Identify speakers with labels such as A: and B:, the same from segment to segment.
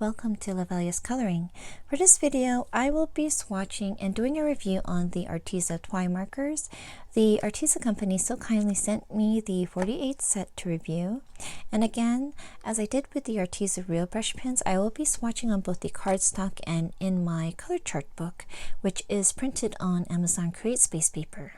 A: welcome to Lovella's Coloring. For this video, I will be swatching and doing a review on the Arteza TwiMarkers. The Arteza company so kindly sent me the 48 set to review. And again, as I did with the Arteza Real Brush Pens, I will be swatching on both the cardstock and in my color chart book, which is printed on Amazon CreateSpace paper.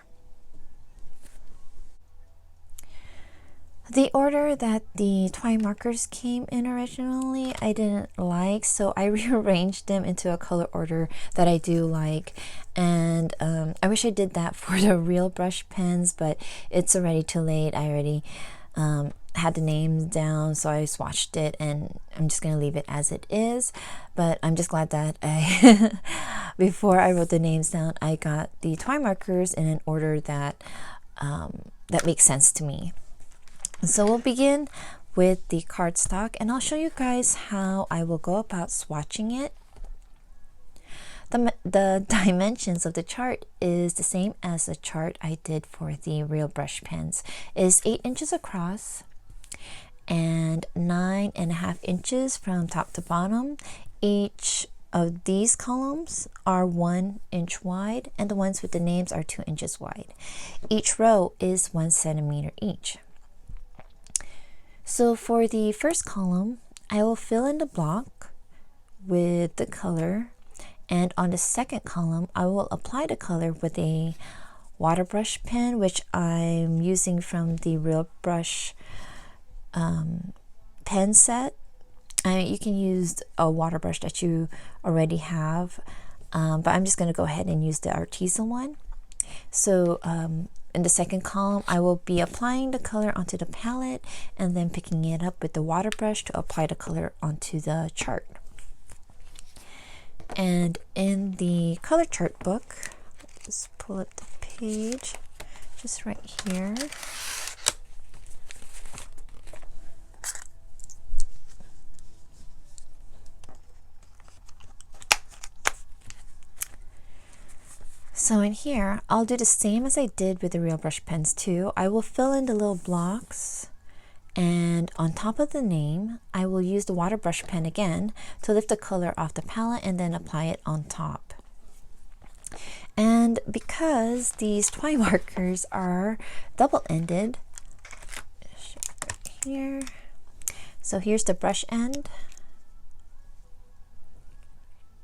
A: The order that the TwiMarkers came in originally, I didn't like, so I rearranged them into a color order that I do like. And I wish I did that for the real brush pens, but it's already too late. I already had the names down, so I swatched it, and I'm just going to leave it as it is. But I'm just glad that before I wrote the names down, I got the TwiMarkers in an order that, that makes sense to me. So we'll begin with the cardstock, and I'll show you guys how I will go about swatching it. The dimensions of the chart is the same as the chart I did for the real brush pens. It is 8 inches across and 9.5 inches from top to bottom. Each of these columns are 1 inch wide, and the ones with the names are 2 inches wide. Each row is 1 centimeter each. So for the first column, I will fill in the block with the color, and on the second column, I will apply the color with a water brush pen, which I'm using from the Real Brush pen set. You can use a water brush that you already have, but I'm just going to go ahead and use the Arteza one. So in the second column, I will be applying the color onto the palette and then picking it up with the water brush to apply the color onto the chart. And in the color chart book, let's pull up the page just right here. So in here, I'll do the same as I did with the real brush pens too. I will fill in the little blocks, and on top of the name, I will use the water brush pen again to lift the color off the palette and then apply it on top. And because these TwiMarkers are double-ended, right here. So here's the brush end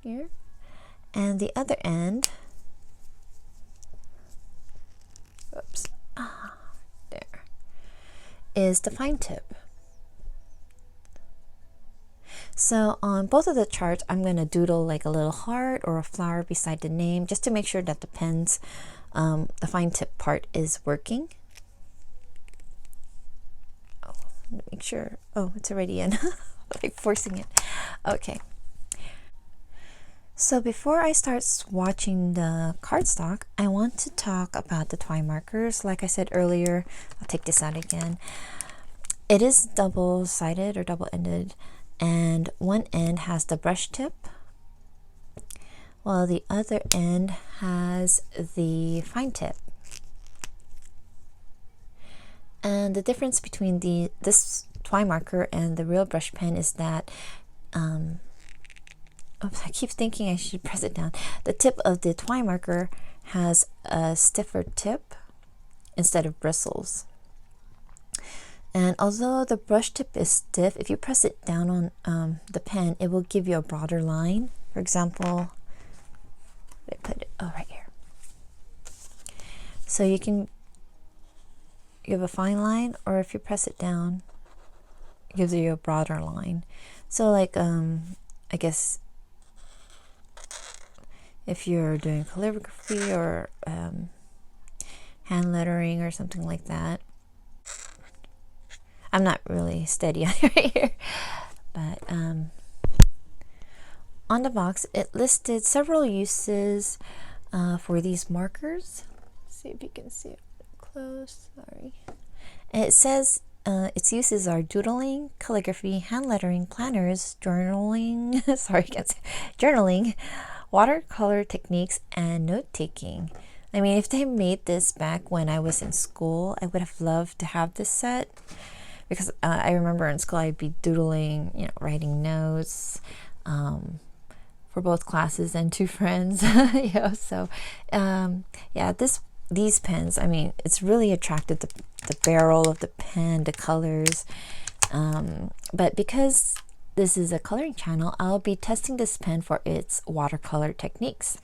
A: here, and the other end. Oops. There is the fine tip. So on both of the charts, I'm going to doodle like a little heart or a flower beside the name, just to make sure that the pen's the fine tip part is working. Oh, make sure. Oh, it's already in. Like forcing it. Okay. So before I start swatching the cardstock, I want to talk about the TwiMarkers. Like I said earlier, I'll take this out again. It is double-sided or double-ended, and one end has the brush tip, while the other end has the fine tip. And the difference between this TwiMarker and the real brush pen is that I keep thinking I should press it down. The tip of the TwiMarker has a stiffer tip instead of bristles. And although the brush tip is stiff, if you press it down on the pen, it will give you a broader line. For example, I put it right here. So you have a fine line, or if you press it down, it gives you a broader line. So like I guess if you're doing calligraphy or hand lettering or something like that. I'm not really steady right here, but on the box it listed several uses for these markers. Let's see if you can see it close. Sorry. And it says its uses are doodling, calligraphy, hand lettering, planners, journaling. Sorry, I can't say journaling. Watercolor techniques, and note-taking. I mean, if they made this back when I was in school, I would have loved to have this set, because I remember in school I'd be doodling, writing notes, for both classes and 2 friends. So yeah, these pens, I mean, it's really attracted the barrel of the pen, the colors, but because this is a coloring channel, I'll be testing this pen for its watercolor techniques.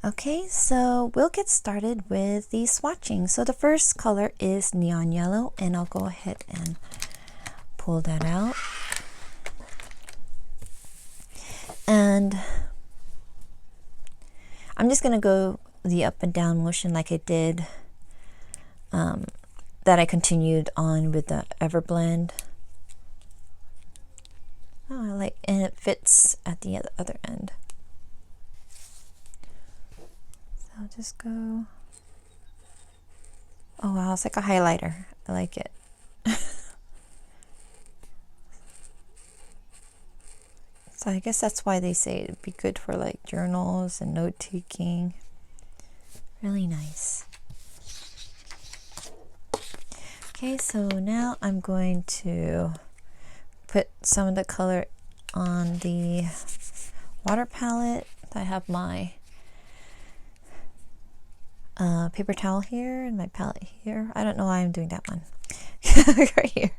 A: Okay, so we'll get started with the swatching. So the first color is neon yellow, and I'll go ahead and pull that out. And I'm just gonna go the up and down motion like I did, that I continued on with the Everblend. Oh, I like, and it fits at the other end. So I'll just go. Oh wow, it's like a highlighter. I like it. So I guess that's why they say it'd be good for like journals and note taking. Really nice. Okay, so now I'm going to put some of the color on the water palette. I have my paper towel here and my palette here. I don't know why I'm doing that one. Right here.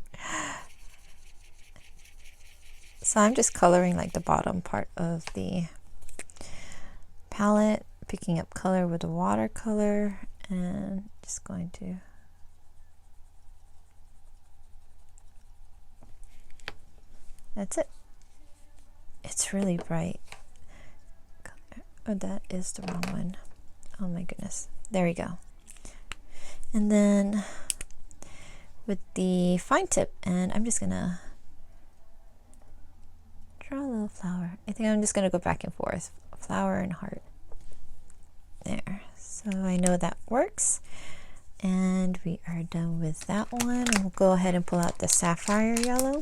A: So I'm just coloring like the bottom part of the palette, picking up color with the watercolor, and just going to that's it. It's really bright. Oh, that is the wrong one. Oh my goodness. There we go. And then with the fine tip, and I'm just gonna draw a little flower. I think I'm just gonna go back and forth. Flower and heart. There. So I know that works. And we are done with that one. And we'll go ahead and pull out the sapphire yellow.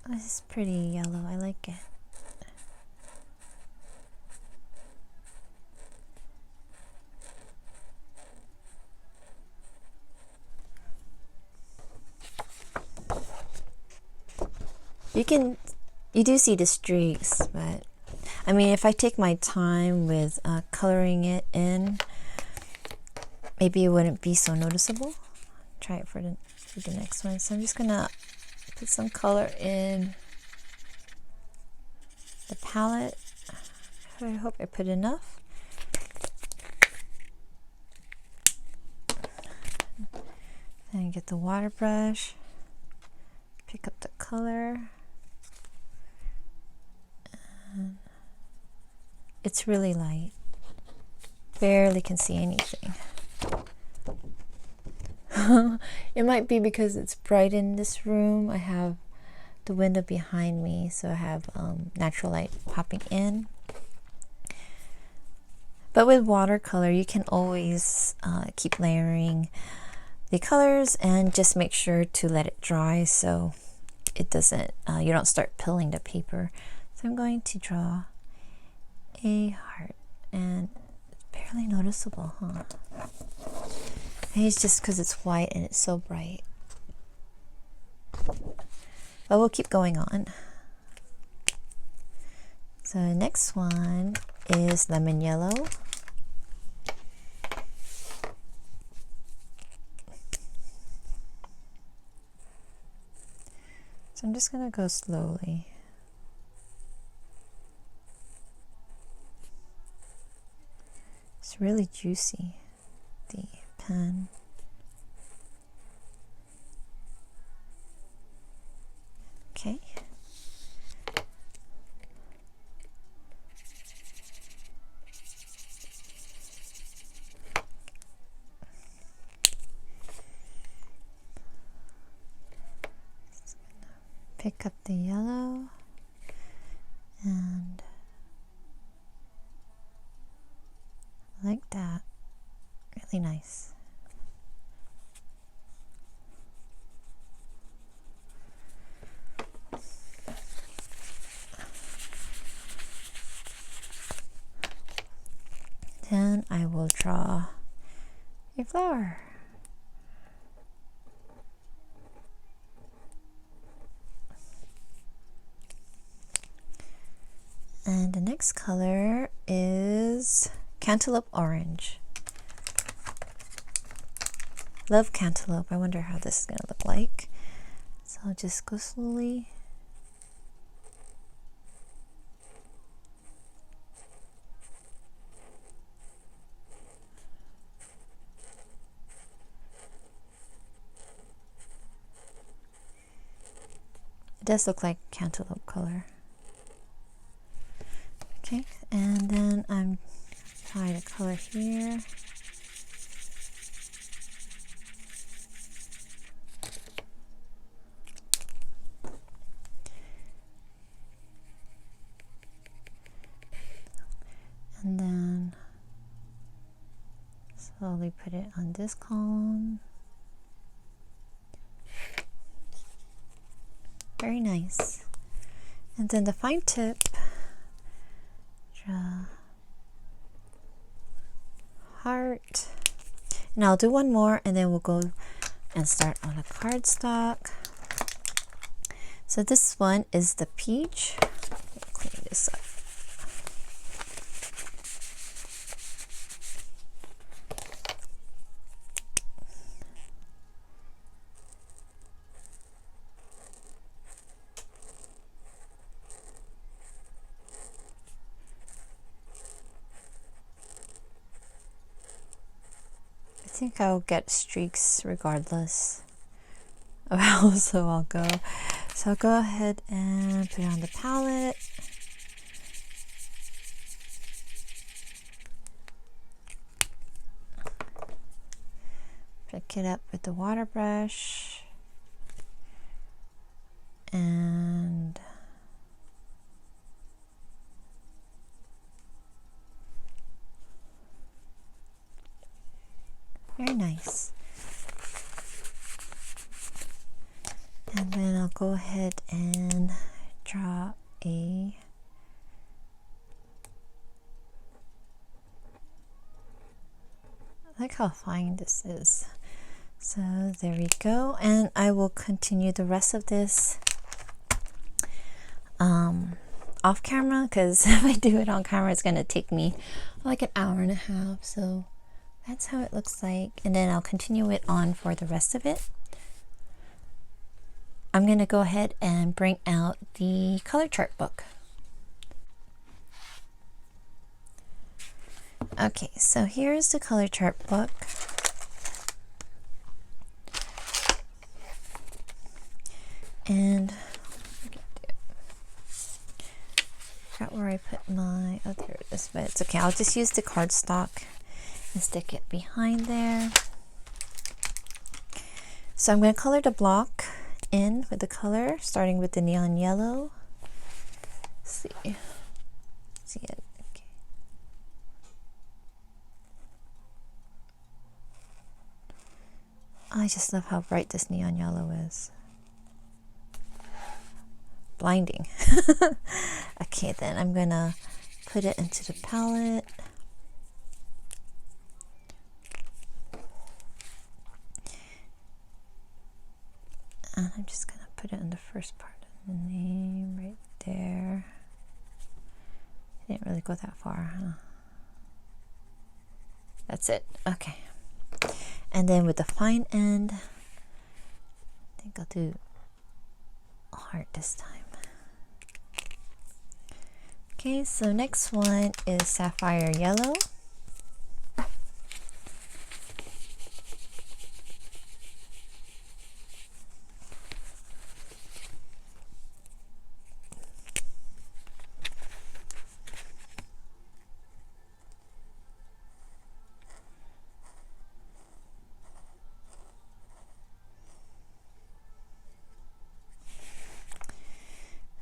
A: This is pretty yellow. I like it. You do see the streaks, but I mean, if I take my time with coloring it in, maybe it wouldn't be so noticeable. Try it for the next one. So I'm just gonna put some color in the palette. I hope I put enough. Then get the water brush, pick up the color. And it's really light. Barely can see anything. It might be because it's bright in this room. I have the window behind me, so I have natural light popping in. But with watercolor, you can always keep layering the colors and just make sure to let it dry so it doesn't, you don't start pilling the paper. So I'm going to draw a heart, and it's barely noticeable, huh? Maybe it's just because it's white and it's so bright. But we'll keep going on. So the next one is lemon yellow. So I'm just going to go slowly. It's really juicy, the pen. Okay. Pick up the yellow and like that. Really nice. Then I will draw a flower. And the next color is cantaloupe orange. Love cantaloupe. I wonder how this is going to look like. So I'll just go slowly. It does look like cantaloupe color. Okay, and then I'm trying to color here. And then slowly put it on this column. Very nice. And then the fine tip, draw heart. And I'll do one more and then we'll go and start on a cardstock. So this one is the peach. Clean this up. I think I'll get streaks regardless of how slow I'll go. So I'll go ahead and put it on the palette. Pick it up with the water brush. And very nice. And then I'll go ahead and draw a I like how fine this is. So there we go. And I will continue the rest of this off camera, because if I do it on camera it's going to take me like an hour and a half. So that's how it looks like, and then I'll continue it on for the rest of it. I'm going to go ahead and bring out the color chart book. Okay, so here's the color chart book. And I forgot where I put my, oh there it is, but it's okay. I'll just use the cardstock and stick it behind there. So I'm going to color the block in with the color, starting with the neon yellow. Let's see it. Okay. I just love how bright this neon yellow is. Blinding. Okay, then I'm gonna put it into the palette. And I'm just gonna put it in the first part of the name right there. I didn't really go that far, huh? That's it. Okay. And then with the fine end, I think I'll do heart this time. Okay, so next one is sapphire yellow.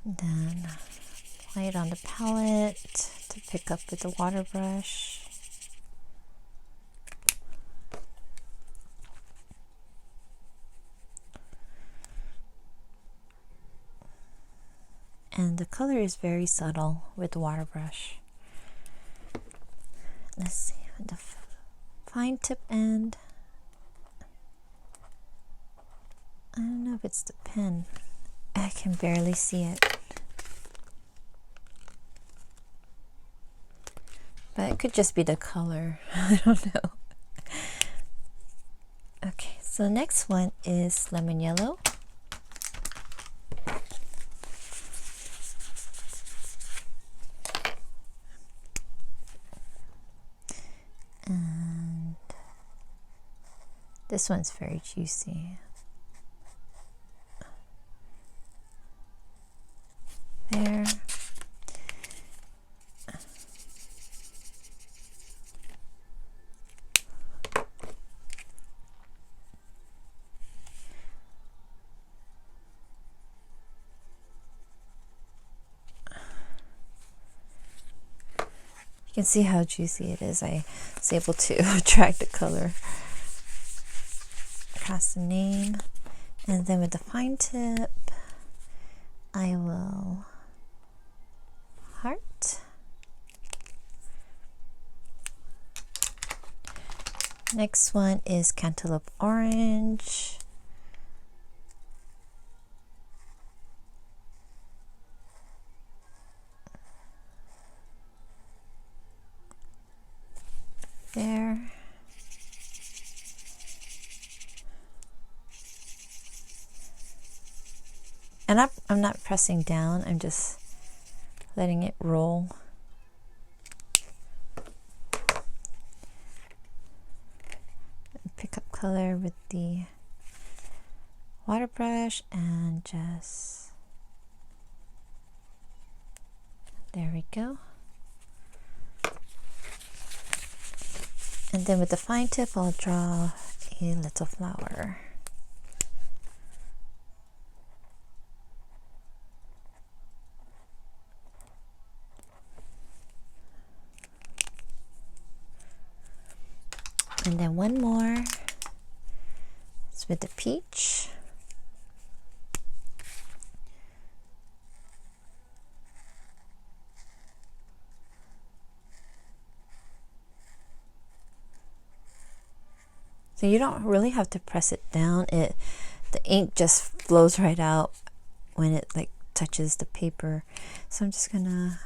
A: And then apply it on the palette to pick up with the water brush. And the color is very subtle with the water brush. let's see, with the fine tip end. I don't know if it's the pen. I can barely see it. But it could just be the color. I don't know. Okay, so the next one is lemon yellow. And this one's very juicy. There. You can see how juicy it is. I was able to attract the color across the name. And then with the fine tip, I will heart. Next one is cantaloupe orange. There. And I'm not pressing down, I'm just letting it roll. Pick up color with the water brush and just, there we go. And then with the fine tip, I'll draw a little flower. And then one more. It's with the peach. So you don't really have to press it down. The ink just flows right out when it like touches the paper. So I'm just gonna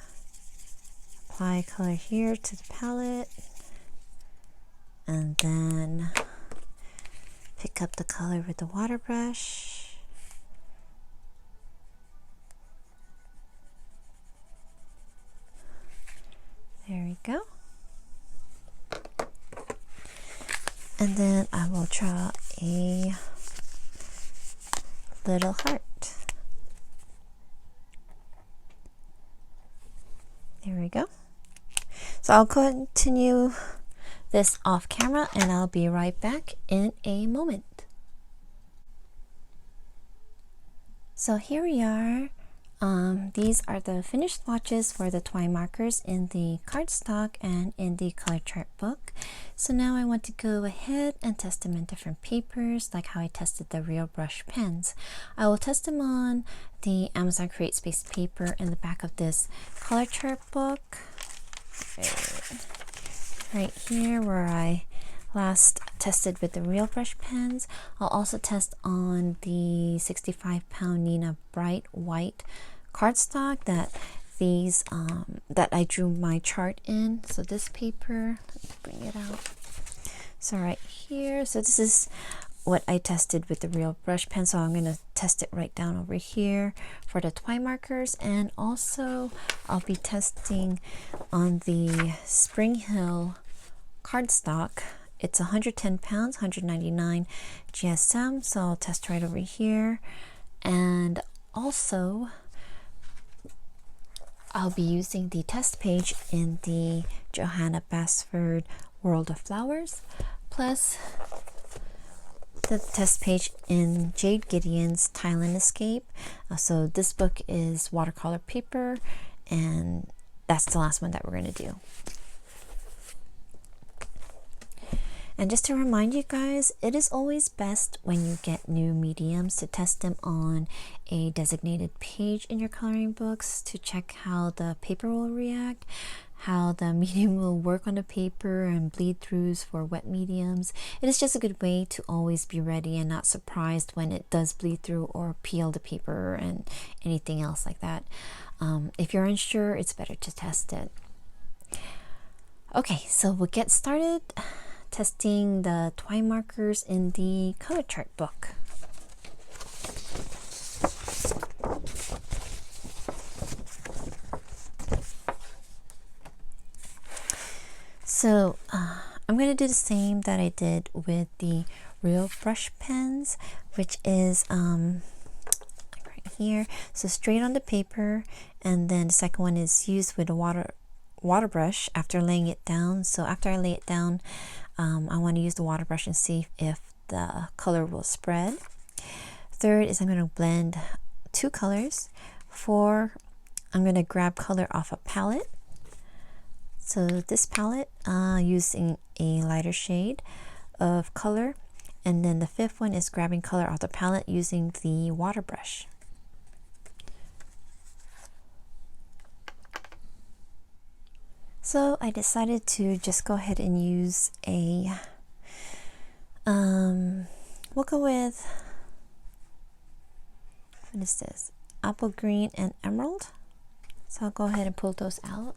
A: apply color here to the palette and then pick up the color with the water brush. There we go. And then I will draw a little heart. There we go. So I'll continue this off camera and I'll be right back in a moment. So here we are. These are the finished swatches for the TwiMarkers in the cardstock and in the color chart book. So now I want to go ahead and test them in different papers, like how I tested the real brush pens. I will test them on the Amazon Create Space paper in the back of this color chart book. Right here where I last tested with the real brush pens. I'll also test on the 65-pound Nina Bright White cardstock that I drew my chart in. So this paper, let me bring it out. So right here, so this is what I tested with the real brush pen. So I'm going to test it right down over here for the TwiMarkers, and also I'll be testing on the Spring Hill cardstock. It's 110 pounds, 199 GSM, so I'll test right over here. And also, I'll be using the test page in the Johanna Basford World of Flowers, plus the test page in Jade Gideon's Thailand Escape. So this book is watercolor paper, and that's the last one that we're going to do. And just to remind you guys, it is always best when you get new mediums to test them on a designated page in your coloring books to check how the paper will react. how the medium will work on the paper and bleed throughs for wet mediums. It is just a good way to always be ready and not surprised when it does bleed through or peel the paper and anything else like that. If you're unsure, it's better to test it. Okay, so we'll get started testing the TwiMarkers in the color chart book. So I'm going to do the same that I did with the real brush pens, which is right here. So straight on the paper, and then the second one is used with a water brush after laying it down. So after I lay it down, I want to use the water brush and see if the color will spread. Third is I'm going to blend two colors. Four, I'm going to grab color off a palette. So this palette, using a lighter shade of color. And then the fifth one is grabbing color off the palette using the water brush. So I decided to just go ahead and use a, we'll go with, what is this? Apple green and emerald. So I'll go ahead and pull those out.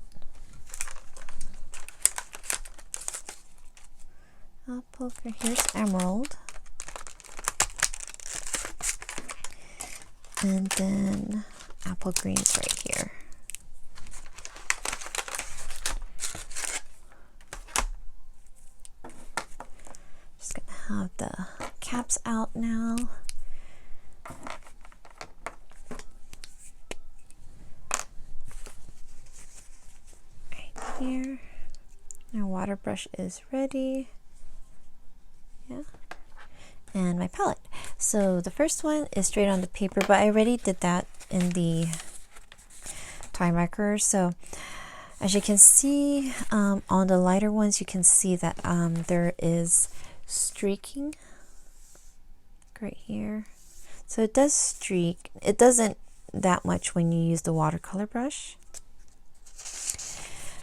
A: Here's emerald, and then apple green is right here. Just gonna have the caps out now. Right here. Our water brush is ready. And my palette. So the first one is straight on the paper, but I already did that in the TwiMarkers. So as you can see, on the lighter ones, you can see that there is streaking right here. So it does streak. It doesn't that much when you use the watercolor brush,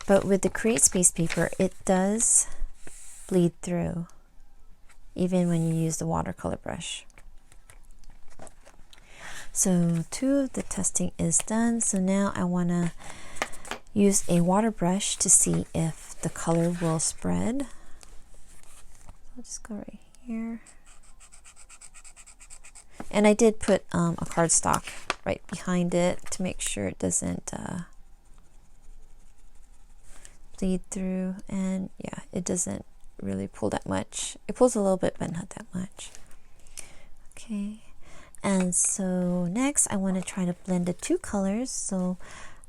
A: but with the Create Space paper, it does bleed through, even when you use the watercolor brush. So 2 of the testing is done. So now I want to use a water brush to see if the color will spread. I'll just go right here. And I did put a cardstock right behind it to make sure it doesn't bleed through. And yeah, it doesn't really pull that much. It pulls a little bit, but not that much. Okay, and so next I want to try to blend the two colors. So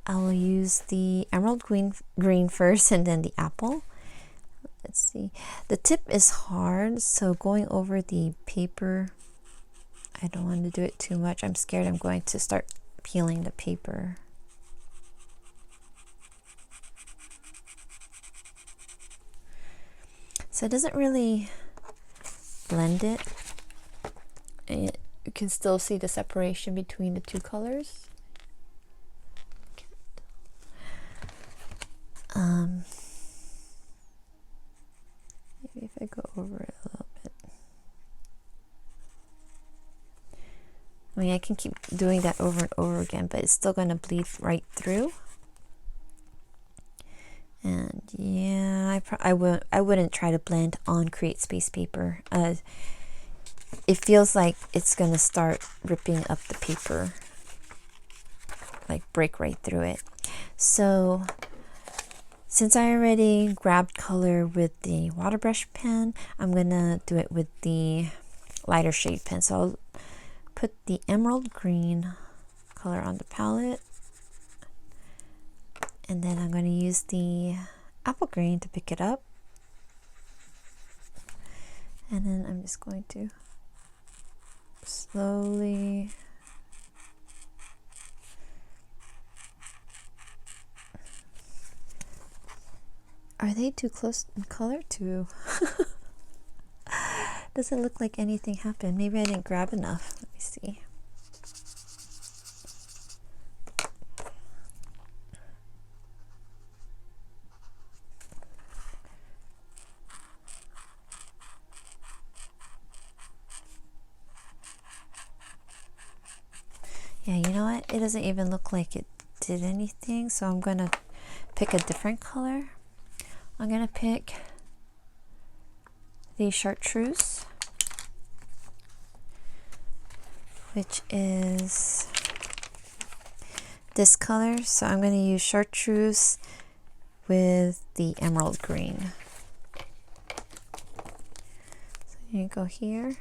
A: I will use the emerald green first, and then the apple. Let's see. The tip is hard, so going over the paper, I don't want to do it too much. I'm scared I'm going to start peeling the paper. So it doesn't really blend it. And you can still see the separation between the two colors. Maybe if I go over it a little bit. I mean, I can keep doing that over and over again, but it's still going to bleed right through. And yeah, I wouldn't try to blend on Create Space paper. It feels like it's gonna start ripping up the paper, like break right through it. So since I already grabbed color with the water brush pen, I'm gonna do it with the lighter shade pen. So I'll put the emerald green color on the palette. And then I'm going to use the apple green to pick it up. And then I'm just going to slowly Are they too close in color too? Doesn't look like anything happened. Maybe I didn't grab enough. Let me see. Yeah, you know what? It doesn't even look like it did anything, so I'm gonna pick a different color. I'm gonna pick the chartreuse, which is this color. So I'm gonna use chartreuse with the emerald green. So you go here.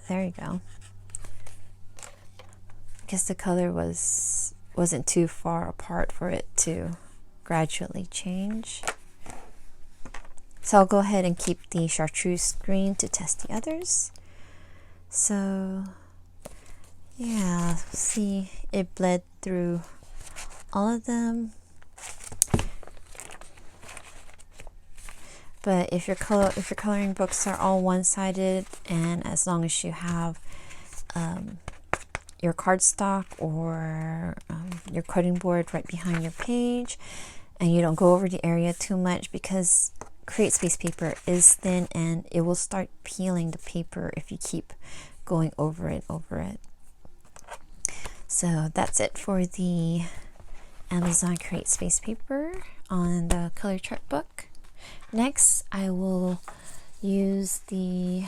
A: There you go. I guess the color wasn't too far apart for it to gradually change. So I'll go ahead and keep the chartreuse green to test the others. So yeah, see, it bled through all of them. But if your coloring books are all one-sided, and as long as you have your cardstock or your cutting board right behind your page, and you don't go over the area too much, because Create Space paper is thin and it will start peeling the paper if you keep going over it. So that's it for the Amazon Create Space paper on the color chart book. Next, I will use the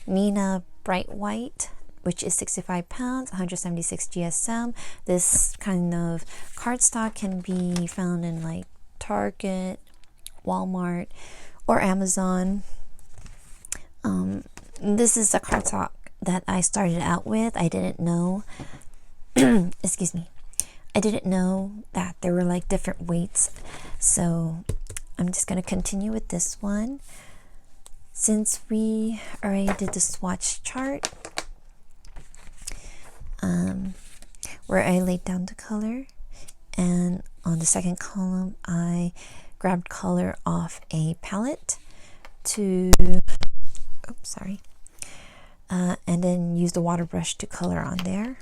A: Nina Bright White, which is 65 pounds, 176 GSM. This kind of cardstock can be found in like Target, Walmart, or Amazon. This is the cardstock that I started out with. I didn't know, excuse me, I didn't know that there were like different weights. So I'm just going to continue with this one. Since we already did the swatch chart, where I laid down the color, and on the second column I grabbed color off a palette to, oops, sorry, and then use the water brush to color on there.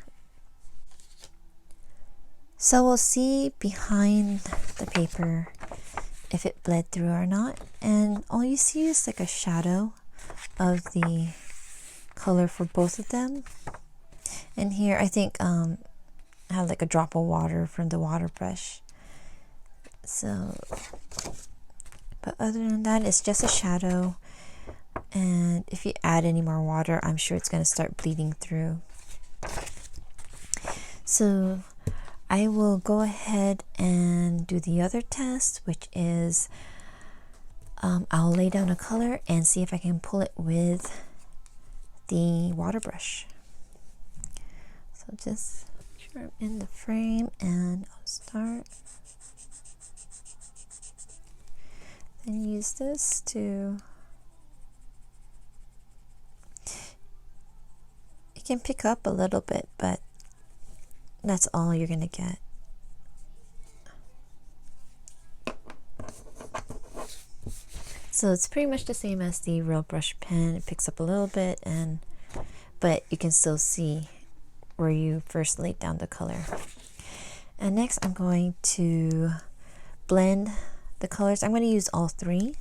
A: So we'll see behind the paper if it bled through or not, and all you see is like a shadow of the color for both of them. And here I think I have like a drop of water from the water brush. So, but other than that, it's just a shadow, and if you add any more water, I'm sure it's going to start bleeding through. So I will go ahead and do the other test, which is I'll lay down a color and see if I can pull it with the water brush. So just make sure I'm in the frame, and I'll start. Then use this to, it can pick up a little bit, but that's all you're gonna get. So it's pretty much the same as the real brush pen. It picks up a little bit, but you can still see where you first laid down the color. And next I'm going to blend the colors. I'm going to use all three.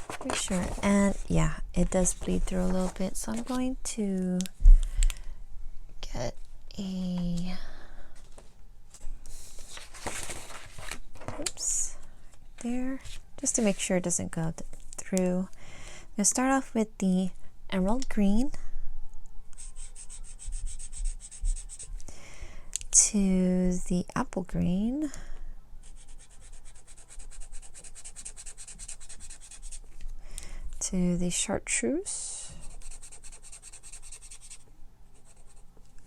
A: Pretty sure. And yeah, it does bleed through a little bit. So I'm going to get a, oops, there, just to make sure it doesn't go through. I'm going to start off with the emerald green to the apple green to the chartreuse.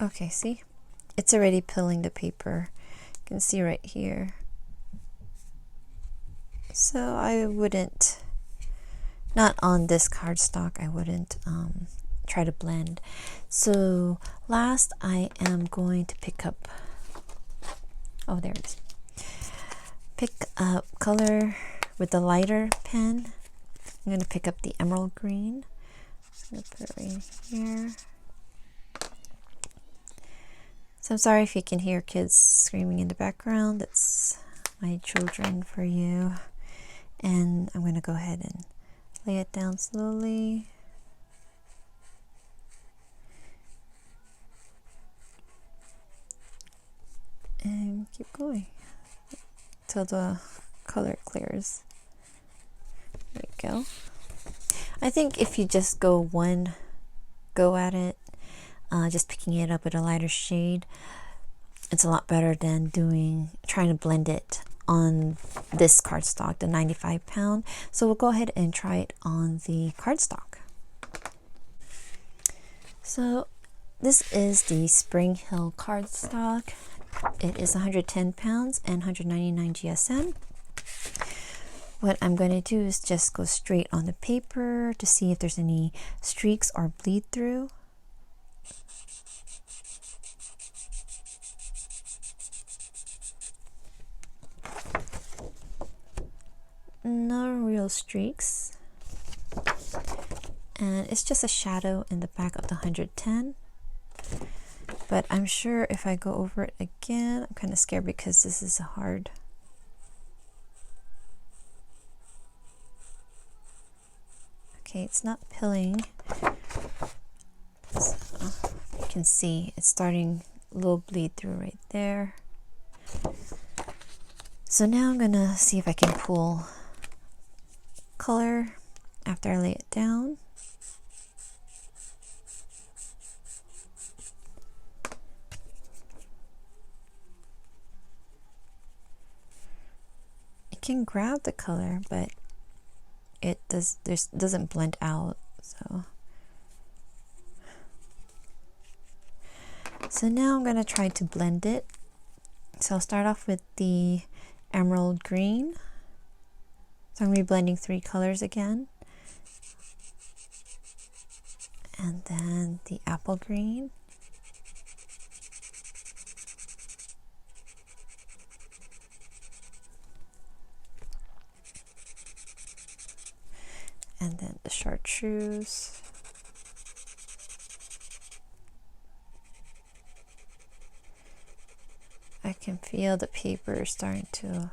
A: Okay, see, it's already peeling the paper. You can see right here. So I wouldn't, not on this cardstock, I wouldn't try to blend. So last I am going to pick up, oh there it is, pick up color with the lighter pen. I'm going to pick up the emerald green. So I'm going to put it right here. So I'm sorry if you can hear kids screaming in the background. That's my children for you. And I'm going to go ahead and lay it down slowly. And keep going till the color clears. There we go. I think if you just go one go at it, just picking it up with a lighter shade, it's a lot better than trying to blend it on this cardstock, the 95 pound. So we'll go ahead and try it on the cardstock. So this is the Spring Hill cardstock. It is 110 pounds and 199 GSM. What I'm going to do is just go straight on the paper to see if there's any streaks or bleed through. No real streaks. And it's just a shadow in the back of the 110. But I'm sure if I go over it again, I'm kind of scared because this is hard. Okay, it's not pilling. So you can see it's starting a little bleed through right there. So now I'm gonna see if I can pull color after I lay it down. It can grab the color, but it doesn't blend out. So now I'm gonna try to blend it. So I'll start off with the emerald green. So I'm going to be blending 3 colors again. And then the apple green. And then the chartreuse. I can feel the paper starting to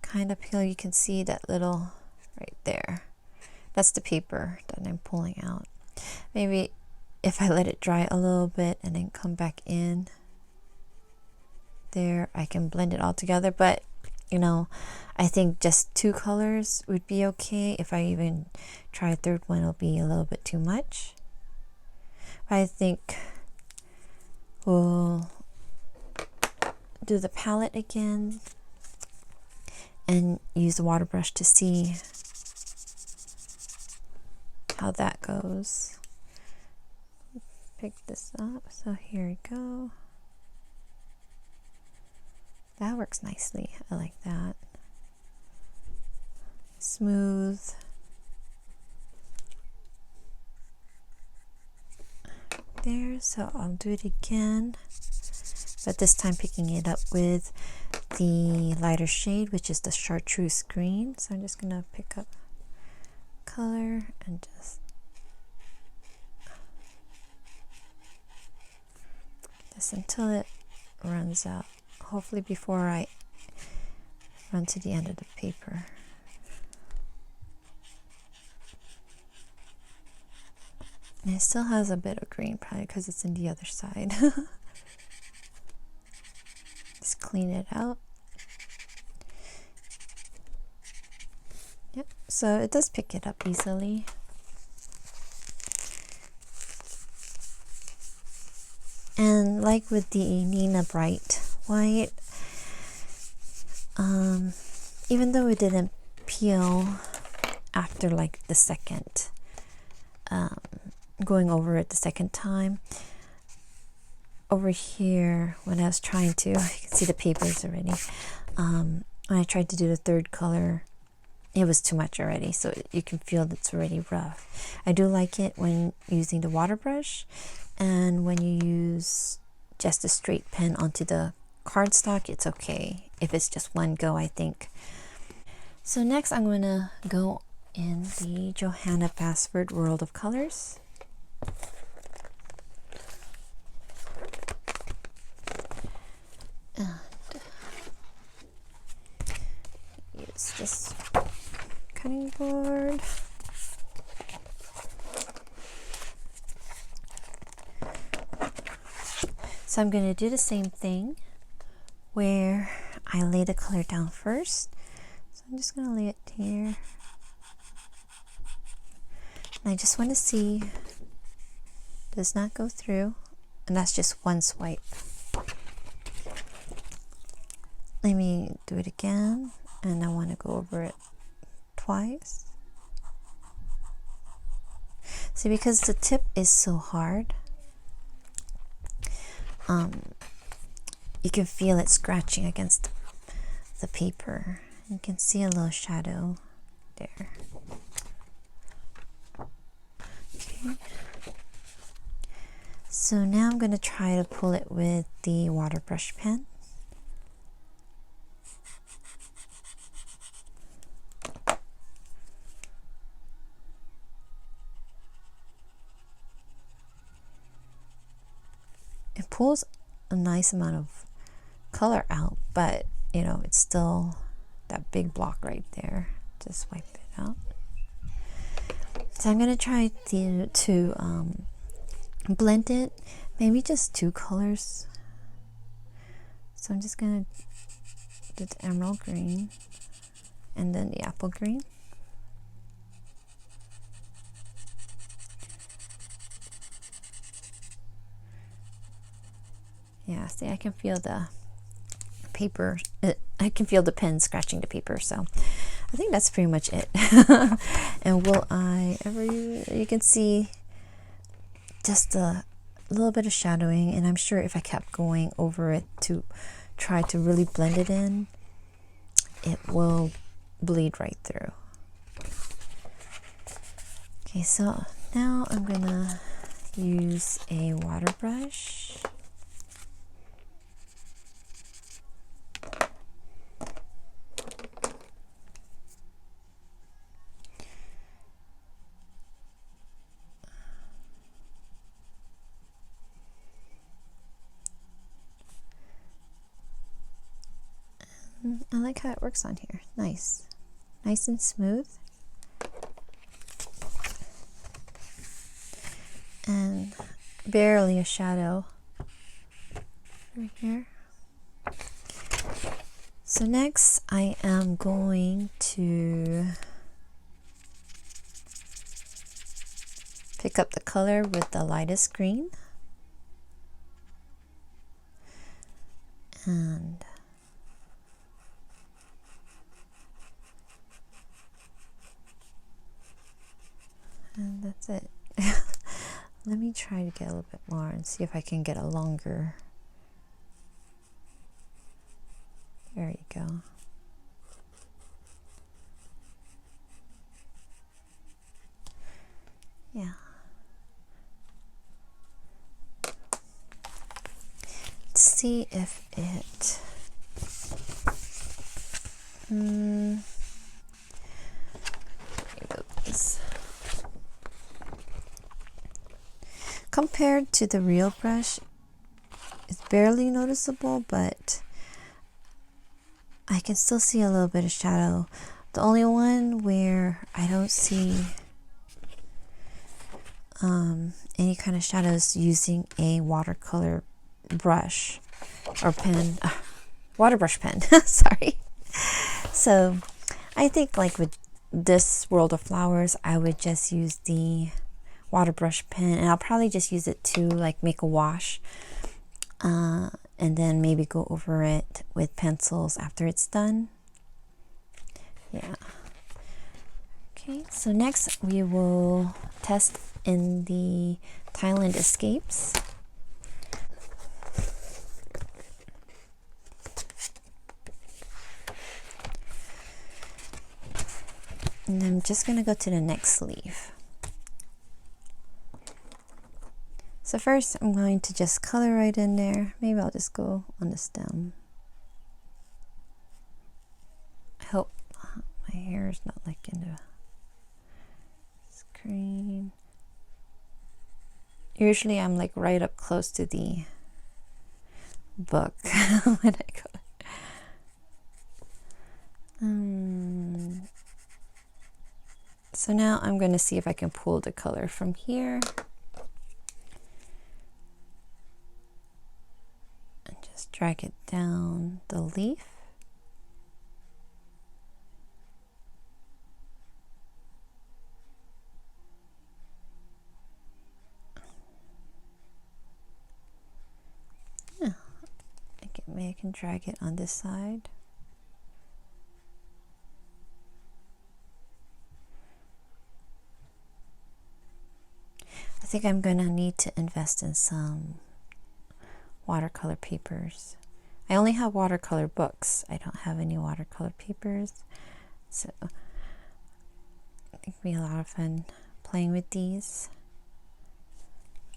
A: kind of peel. You can see that little right there. That's the paper that I'm pulling out. Maybe if I let it dry a little bit and then come back in there, I can blend it all together. But you know, I think just 2 colors would be okay. If I even try a third one, it'll be a little bit too much. I think we'll do the palette again and use the water brush to see how that goes. Pick this up. So here we go. That works nicely. I like that. Smooth. There. So I'll do it again, but this time picking it up with the lighter shade, which is the chartreuse green. So I'm just gonna pick up color and just until it runs out. Hopefully before I run to the end of the paper. And it still has a bit of green, probably because it's in the other side. Just clean it out. Yep, so it does pick it up easily. And like with the Nina Bright White, even though it didn't peel after like the second, going over it the second time, over here when I was trying to, you can see the papers already, when I tried to do the third color, it was too much already, so you can feel that it's already rough. I do like it when using the water brush, and when you use just a straight pen onto the cardstock, it's okay if it's just one go, I think. So next I'm going to go in the Johanna Basford World of Colors. And use this cutting board. So I'm going to do the same thing where I lay the color down first. So I'm just going to lay it here. And I just want to see, does not go through. And that's just one swipe. Let me do it again. And I want to go over it twice. See, because the tip is so hard, you can feel it scratching against the paper. You can see a little shadow there. Okay. So now I'm going to try to pull it with the water brush pen. It pulls a nice amount of color out, but you know, it's still that big block right there. Just wipe it out. So I'm going to try to blend it, maybe just two colors. So I'm just going to do the emerald green and then the apple green. Yeah, see, I can feel the paper, I can feel the pen scratching the paper, so I think that's pretty much it. And will I ever use, you can see just a little bit of shadowing, and I'm sure if I kept going over it to try to really blend it in, it will bleed right through. Okay, so now I'm gonna use a water brush. I like how it works on here. Nice and smooth, and barely a shadow right here. So next I am going to pick up the color with the lightest green, and that's it. Let me try to get a little bit more and see if I can get a longer. There you go. Yeah. Let's see if it compared to the real brush, it's barely noticeable, but I can still see a little bit of shadow. The only one where I don't see any kind of shadows using a watercolor brush or pen, water brush pen. Sorry. So I think like with this World of Flowers, I would just use the water brush pen, and I'll probably just use it to like make a wash, and then maybe go over it with pencils after it's done. Yeah. Okay, so next we will test in the Thailand Escapes. And I'm just going to go to the next sleeve. So first I'm going to just color right in there. Maybe I'll just go on the stem. I hope my hair is not like in the screen. Usually I'm like right up close to the book when I color. So now I'm going to see if I can pull the color from here. And just drag it down the leaf. Maybe I can drag it on this side. I think I'm gonna need to invest in some watercolor papers. I only have watercolor books. I don't have any watercolor papers. So I think it'll be a lot of fun playing with these.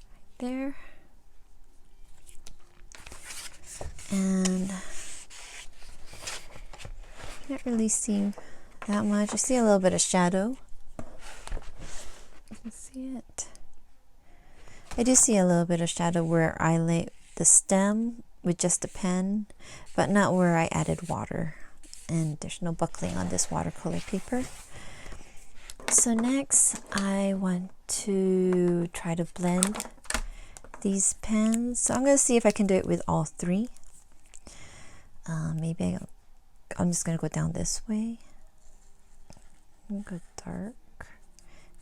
A: Right there. And I can't really see that much. I see a little bit of shadow. You can see it. I do see a little bit of shadow where I lay the stem with just a pen, but not where I added water. And there's no buckling on this watercolor paper. So next, I want to try to blend these pens. So I'm going to see if I can do it with all three. Maybe I'm just going to go down this way. Go dark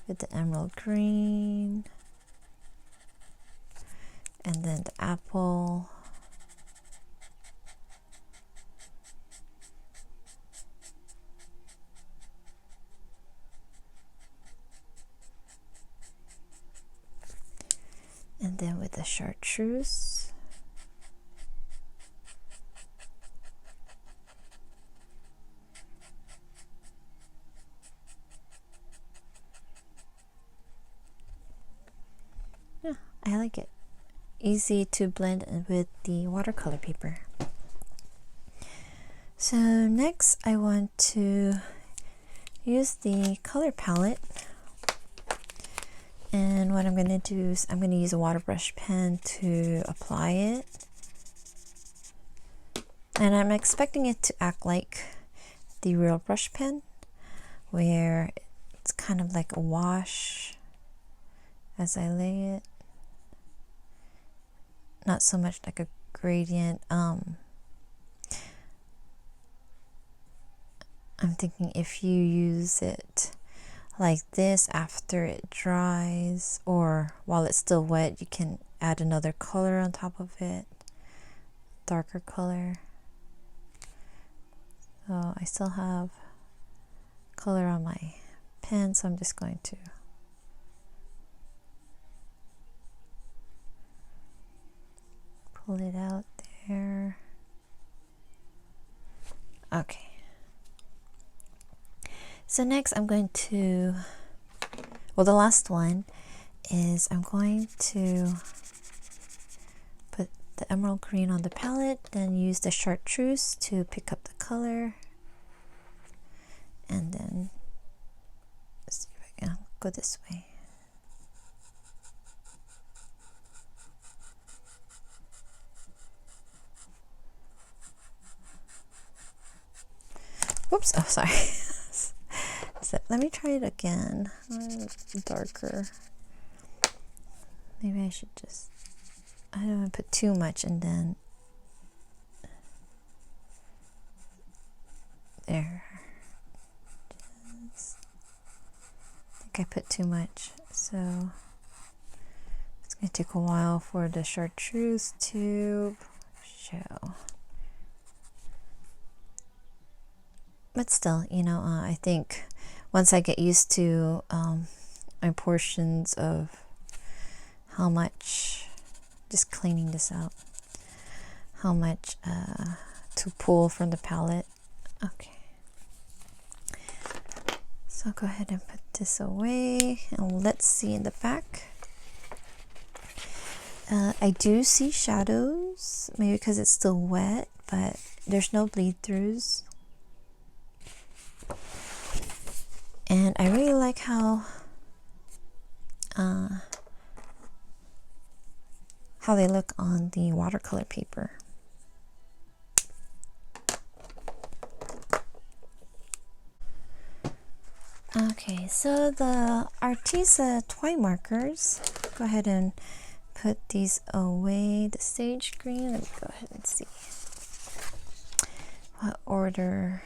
A: with the emerald green. And then the apple. And then with the chartreuse. Yeah, I like it. Easy to blend with the watercolor paper. So next I want to use the color palette, and what I'm going to do is I'm going to use a water brush pen to apply it, and I'm expecting it to act like the real brush pen, where it's kind of like a wash as I lay it. Not so much like a gradient. I'm thinking if you use it like this after it dries, or while it's still wet, you can add another color on top of it, darker color. So I still have color on my pen, so I'm just going to pull it out there. Okay. So next I'm going to, well, the last one is I'm going to put the emerald green on the palette, then use the chartreuse to pick up the color, and then let's see if I can go this way. Whoops, oh sorry. So let me try it again. Darker. Maybe I should just, I don't want to put too much, and then there. Just, I think I put too much, so it's going to take a while for the chartreuse to show. But still, you know, I think once I get used to my portions of how much, just cleaning this out, how much to pull from the palette. Okay. So I'll go ahead and put this away, and let's see in the back. I do see shadows, maybe because it's still wet, but there's no bleed throughs. And I really like how they look on the watercolor paper. Okay, so the Arteza TwiMarkers, go ahead and put these away. The sage green, let me go ahead and see what order.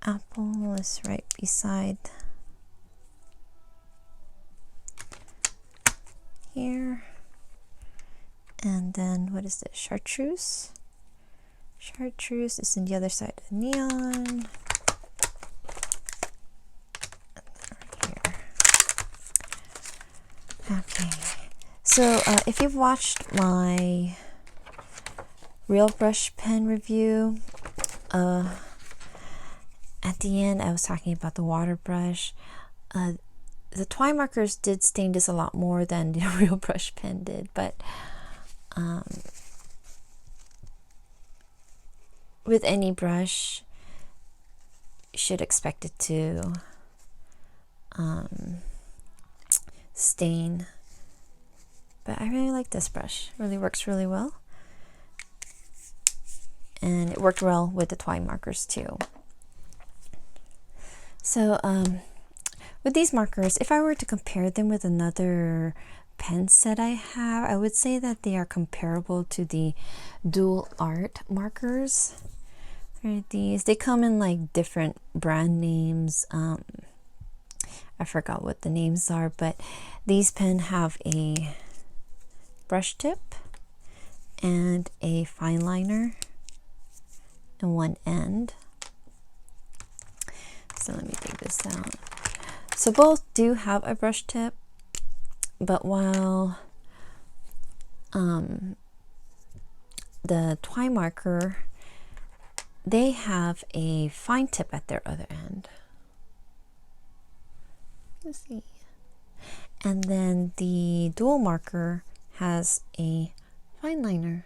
A: Apple is right beside here. And then what is this? Chartreuse. Chartreuse is in the other side of neon. Okay, so if you've watched my real brush pen review, at the end I was talking about the water brush. The TwiMarkers did stain this a lot more than the real brush pen did, but with any brush, you should expect it to stain. But I really like this brush. It really works really well. And it worked well with the TwiMarkers too. So with these markers, if I were to compare them with another pen set I have, I would say that they are comparable to the Dual Art markers. Right, these, they come in like different brand names. I forgot what the names are, but these pen have a brush tip and a fine liner in one end. So let me take this out. So both do have a brush tip, but while the TwiMarker, they have a fine tip at their other end. Let's see. And then the Dual Marker has a fine liner.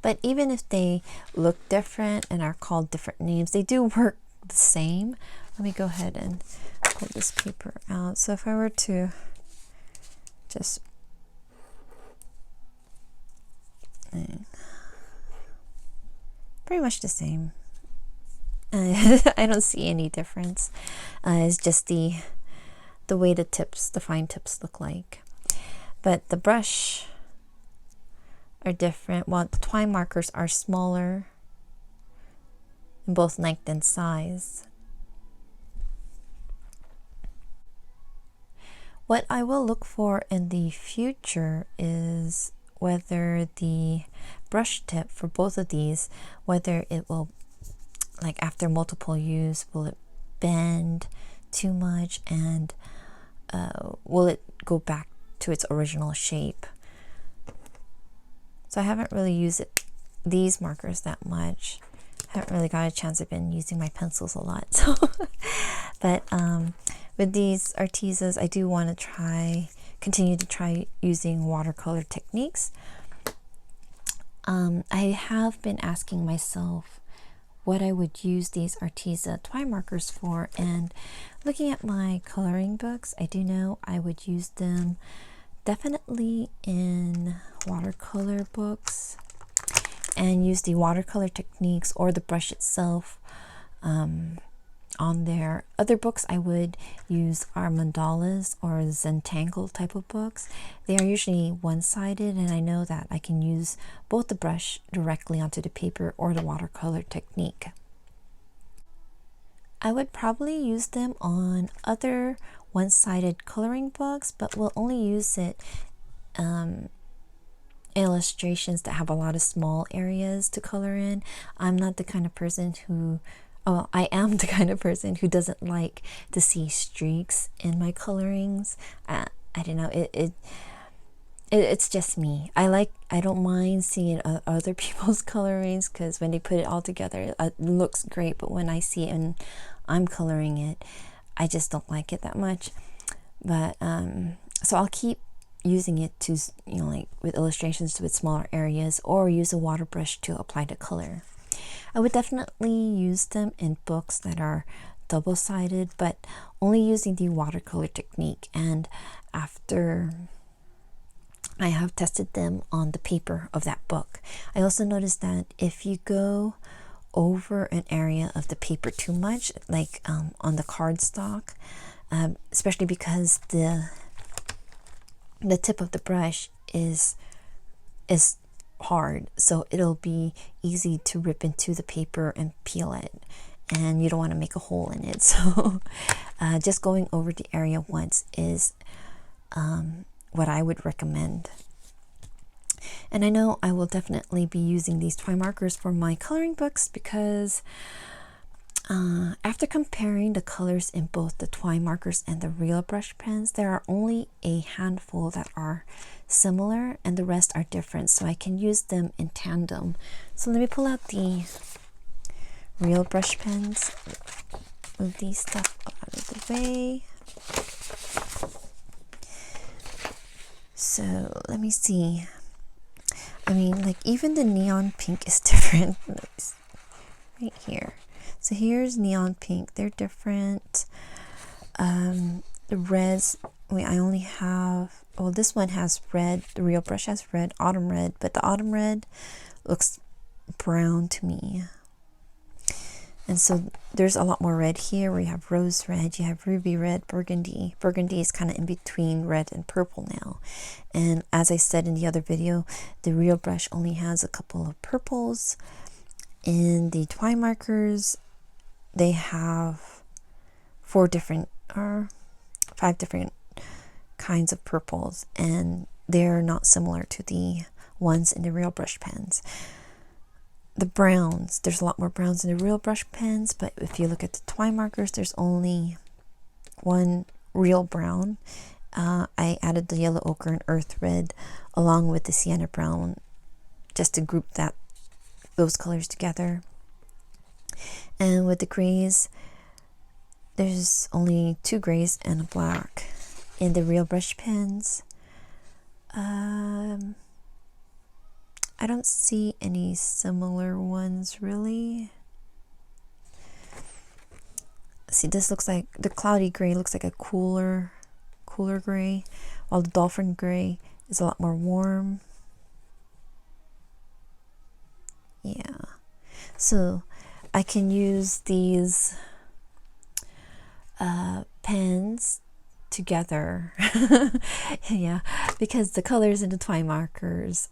A: But even if they look different and are called different names, they do work the same. Let me go ahead and pull this paper out. So if I were to just pretty much the same. I don't see any difference. It's just the way the tips, the fine tips look like. But the brush are different. While the TwiMarkers are smaller in both length and size. What I will look for in the future is whether the brush tip for both of these, whether it will, like after multiple use, will it bend too much, and will it go back to its original shape. So I haven't really used these markers that much. Haven't really got a chance. I've been using my pencils a lot. So, but with these Artezas, I do want to continue to try using watercolor techniques. I have been asking myself what I would use these Arteza TwiMarkers for, and looking at my coloring books, I do know I would use them definitely in watercolor books, and use the watercolor techniques or the brush itself on there. Other books I would use are mandalas or Zentangle type of books. They are usually one-sided, and I know that I can use both the brush directly onto the paper or the watercolor technique. I would probably use them on other one-sided coloring books, but will only use it illustrations that have a lot of small areas to color in. I'm not the kind of person who, well, I am the kind of person who doesn't like to see streaks in my colorings. I don't know, it's just me. I don't mind seeing other people's colorings, because when they put it all together, it looks great, but when I see it and I'm coloring it, I just don't like it that much. But so I'll keep using it to, you know, like with illustrations with smaller areas, or use a water brush to apply the color. I would definitely use them in books that are double-sided, but only using the watercolor technique. And after I have tested them on the paper of that book. I also noticed that if you go over an area of the paper too much, like on the cardstock, especially because the tip of the brush is hard, so it'll be easy to rip into the paper and peel it, and you don't want to make a hole in it. So just going over the area once is what I would recommend. And I know I will definitely be using these TwiMarkers for my coloring books, because after comparing the colors in both the TwiMarkers and the real brush pens, there are only a handful that are similar and the rest are different, so I can use them in tandem. So let me pull out the real brush pens, move these stuff out of the way. So let me see. I mean, like, even the neon pink is different. Right here. So here's neon pink. They're different. The reds, I only have, well, this one has red. The real brush has red, autumn red, but the autumn red looks brown to me. And so there's a lot more red here, where you have rose red, you have ruby red, burgundy. Burgundy is kind of in between red and purple now. And as I said in the other video, the real brush only has a couple of purples. In the TwiMarkers, they have 5 different kinds of purples, and they're not similar to the ones in the real brush pens. The browns, there's a lot more browns in the real brush pens, but if you look at the TwiMarkers, there's only one real brown. I added the yellow ochre and earth red along with the sienna brown just to group those colors together. And with the grays, there's only 2 grays and a black in the real brush pens. I don't see any similar ones really. See, this looks like the cloudy gray looks like a cooler gray, while the dolphin gray is a lot more warm. Yeah, so I can use these pens together. Yeah, because the colors in the TwiMarkers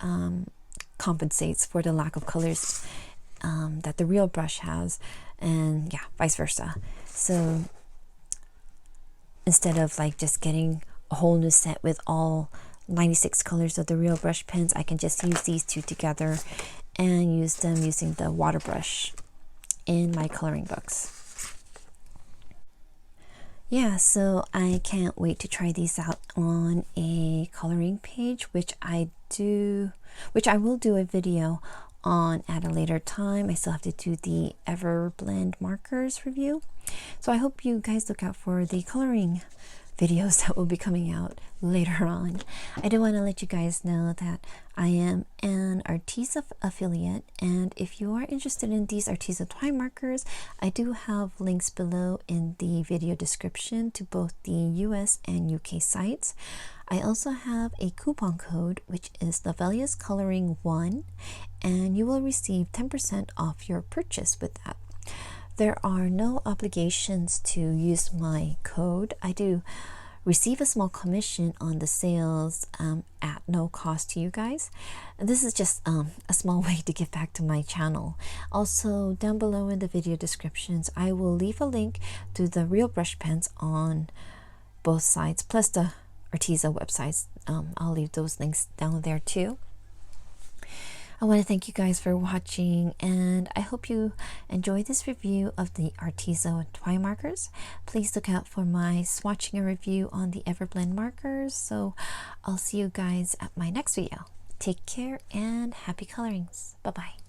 A: compensates for the lack of colors that the real brush has, and yeah, vice versa. So instead of like just getting a whole new set with all 96 colors of the real brush pens, I can just use these 2 together and use them using the water brush in my coloring books. Yeah, so I can't wait to try these out on a coloring page, which I will do a video on at a later time. I still have to do the Everblend markers review. So I hope you guys look out for the coloring videos that will be coming out later on. I do want to let you guys know that I am an Arteza affiliate, and if you are interested in these Arteza TwiMarkers, I do have links below in the video description to both the US and UK sites. I also have a coupon code, which is Lovella's Coloring 1, and you will receive 10% off your purchase with that. There are no obligations to use my code. I do receive a small commission on the sales at no cost to you guys. This is just a small way to give back to my channel. Also, down below in the video descriptions, I will leave a link to the real brush pens on both sites, plus the Arteza websites. I'll leave those links down there too. I want to thank you guys for watching, and I hope you enjoyed this review of the Arteza TwiMarkers. Please look out for my swatching review on the Everblend markers. So I'll see you guys at my next video. Take care and happy colorings. Bye bye.